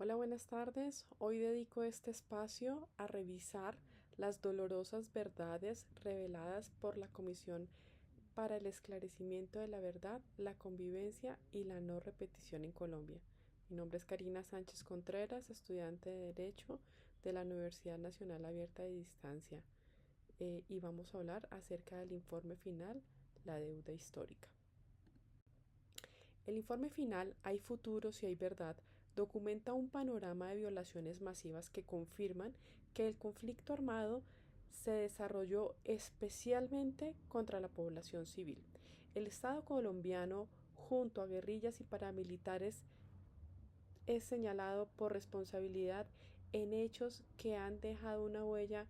Hola, buenas tardes. Hoy dedico este espacio a revisar las dolorosas verdades reveladas por la Comisión para el Esclarecimiento de la Verdad, la Convivencia y la No Repetición en Colombia. Mi nombre es Karina Sánchez Contreras, estudiante de Derecho de la Universidad Nacional Abierta de Distancia, y vamos a hablar acerca del informe final, la deuda histórica. El informe final, Hay futuro si hay verdad, documenta un panorama de violaciones masivas que confirman que el conflicto armado se desarrolló especialmente contra la población civil. El Estado colombiano, junto a guerrillas y paramilitares, es señalado por responsabilidad en hechos que han dejado una huella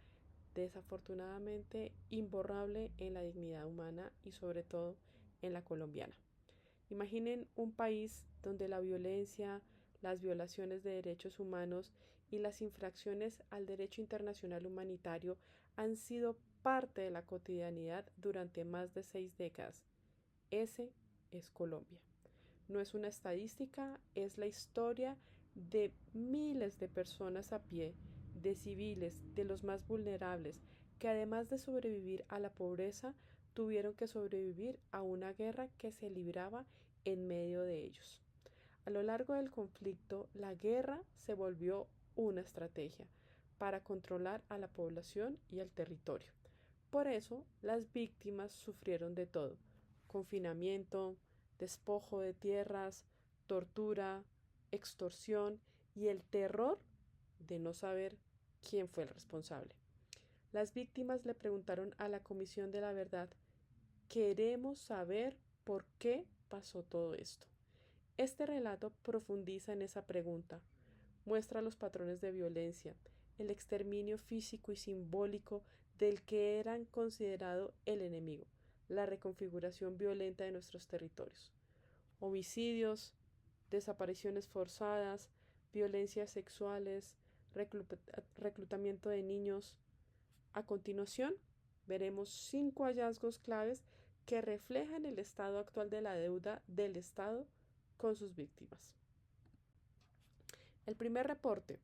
desafortunadamente imborrable en la dignidad humana y sobre todo en la colombiana. Imaginen un país donde la violencia, las violaciones de derechos humanos y las infracciones al derecho internacional humanitario han sido parte de la cotidianidad durante más de 6 décadas. Ese es Colombia. No es una estadística, es la historia de miles de personas a pie, de civiles, de los más vulnerables, que además de sobrevivir a la pobreza, tuvieron que sobrevivir a una guerra que se libraba en medio de ellos. A lo largo del conflicto, la guerra se volvió una estrategia para controlar a la población y el territorio. Por eso, las víctimas sufrieron de todo: confinamiento, despojo de tierras, tortura, extorsión y el terror de no saber quién fue el responsable. Las víctimas le preguntaron a la Comisión de la Verdad: queremos saber por qué pasó todo esto. Este relato profundiza en esa pregunta, muestra los patrones de violencia, el exterminio físico y simbólico del que eran considerado el enemigo, la reconfiguración violenta de nuestros territorios. Homicidios, desapariciones forzadas, violencias sexuales, reclutamiento de niños. A continuación, veremos 5 hallazgos claves que reflejan el estado actual de la deuda del Estado con sus víctimas. El primer reporte.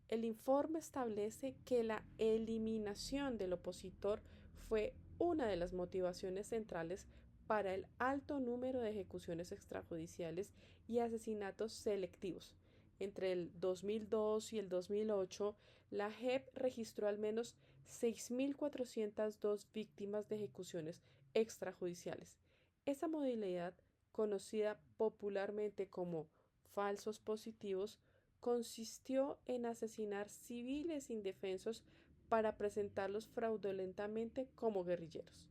El informe establece que la eliminación del opositor fue una de las motivaciones centrales para el alto número de ejecuciones extrajudiciales y asesinatos selectivos. Entre el 2002 y el 2008, la JEP registró al menos 6.402 víctimas de ejecuciones extrajudiciales. Esa modalidad, conocida popularmente como falsos positivos, consistió en asesinar civiles indefensos para presentarlos fraudulentamente como guerrilleros.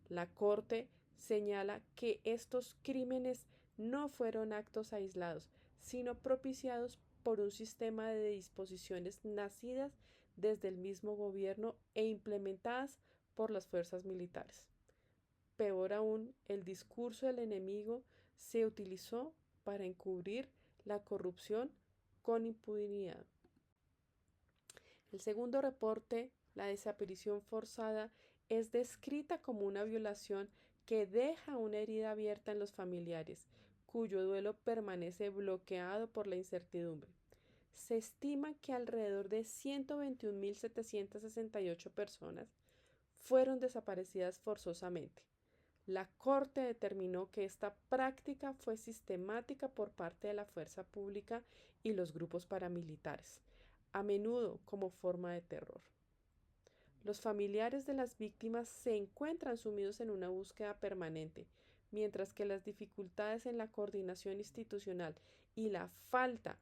La Corte señala que estos crímenes no fueron actos aislados, sino propiciados por un sistema de disposiciones nacidas desde el mismo gobierno e implementadas por las fuerzas militares. Peor aún, el discurso del enemigo se utilizó para encubrir la corrupción con impunidad. El segundo reporte, la desaparición forzada, es descrita como una violación que deja una herida abierta en los familiares, cuyo duelo permanece bloqueado por la incertidumbre. Se estima que alrededor de 121.768 personas fueron desaparecidas forzosamente. La Corte determinó que esta práctica fue sistemática por parte de la fuerza pública y los grupos paramilitares, a menudo como forma de terror. Los familiares de las víctimas se encuentran sumidos en una búsqueda permanente, mientras que las dificultades en la coordinación institucional y la falta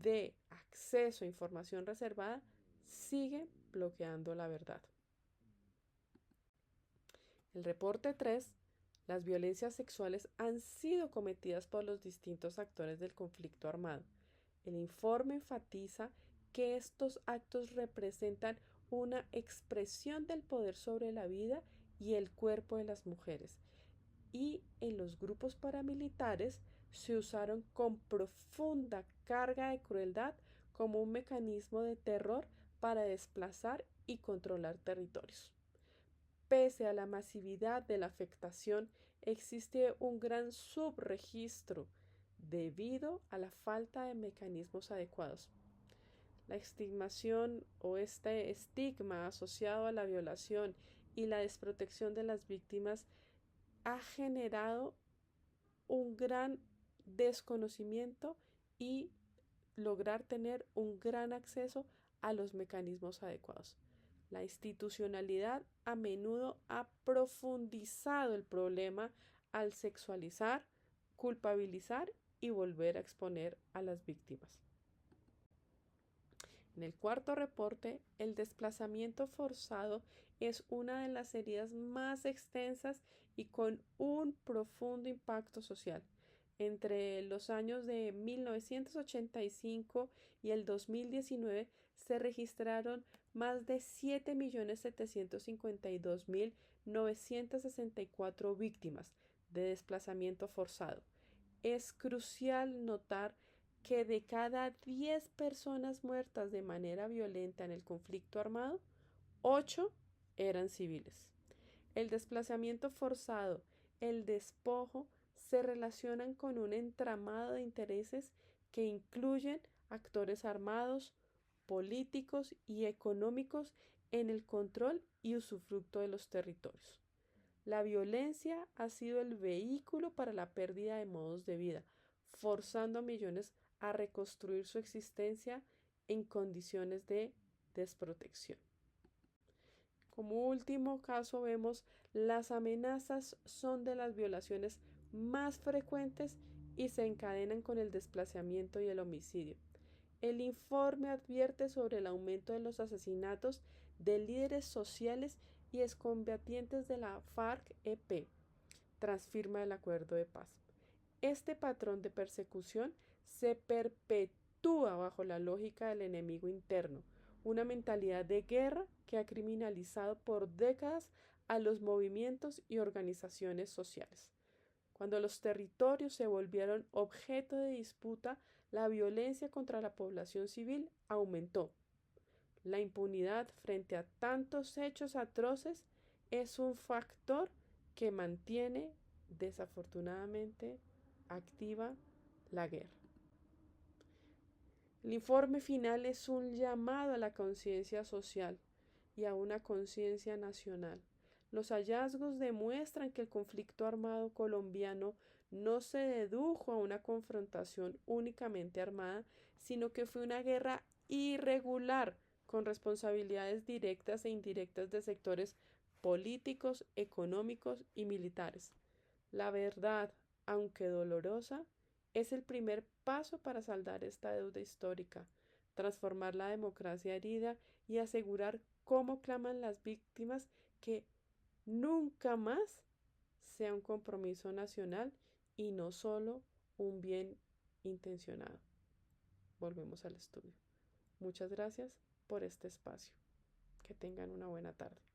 de acceso a información reservada siguen bloqueando la verdad. El reporte 3. Las violencias sexuales han sido cometidas por los distintos actores del conflicto armado. El informe enfatiza que estos actos representan una expresión del poder sobre la vida y el cuerpo de las mujeres, y en los grupos paramilitares se usaron con profunda carga de crueldad como un mecanismo de terror para desplazar y controlar territorios. Pese a la masividad de la afectación, existe un gran subregistro debido a la falta de mecanismos adecuados. La estigmación o este estigma asociado a la violación y la desprotección de las víctimas ha generado un gran desconocimiento y lograr tener un gran acceso a los mecanismos adecuados. La institucionalidad a menudo ha profundizado el problema al sexualizar, culpabilizar y volver a exponer a las víctimas. En el cuarto reporte, el desplazamiento forzado es una de las heridas más extensas y con un profundo impacto social. Entre los años de 1985 y el 2019 se registraron más de 7.752.964 víctimas de desplazamiento forzado. Es crucial notar que de cada 10 personas muertas de manera violenta en el conflicto armado, 8 eran civiles. El desplazamiento forzado, el despojo, se relacionan con un entramado de intereses que incluyen actores armados, políticos y económicos en el control y usufructo de los territorios. La violencia ha sido el vehículo para la pérdida de modos de vida, forzando a millones a reconstruir su existencia en condiciones de desprotección. Como último caso vemos las amenazas son de las violaciones más frecuentes y se encadenan con el desplazamiento y el homicidio. El informe advierte sobre el aumento de los asesinatos de líderes sociales y excombatientes de la FARC-EP, tras firma del acuerdo de paz. Este patrón de persecución se perpetúa bajo la lógica del enemigo interno, una mentalidad de guerra que ha criminalizado por décadas a los movimientos y organizaciones sociales. Cuando los territorios se volvieron objeto de disputa, la violencia contra la población civil aumentó. La impunidad frente a tantos hechos atroces es un factor que mantiene, desafortunadamente, activa la guerra. El informe final es un llamado a la conciencia social y a una conciencia nacional. Los hallazgos demuestran que el conflicto armado colombiano no se dedujo a una confrontación únicamente armada, sino que fue una guerra irregular con responsabilidades directas e indirectas de sectores políticos, económicos y militares. La verdad, aunque dolorosa, es el primer paso para saldar esta deuda histórica, transformar la democracia herida y asegurar, como claman las víctimas, que nunca más sea un compromiso nacional y no solo un bien intencionado. Volvemos al estudio. Muchas gracias por este espacio. Que tengan una buena tarde.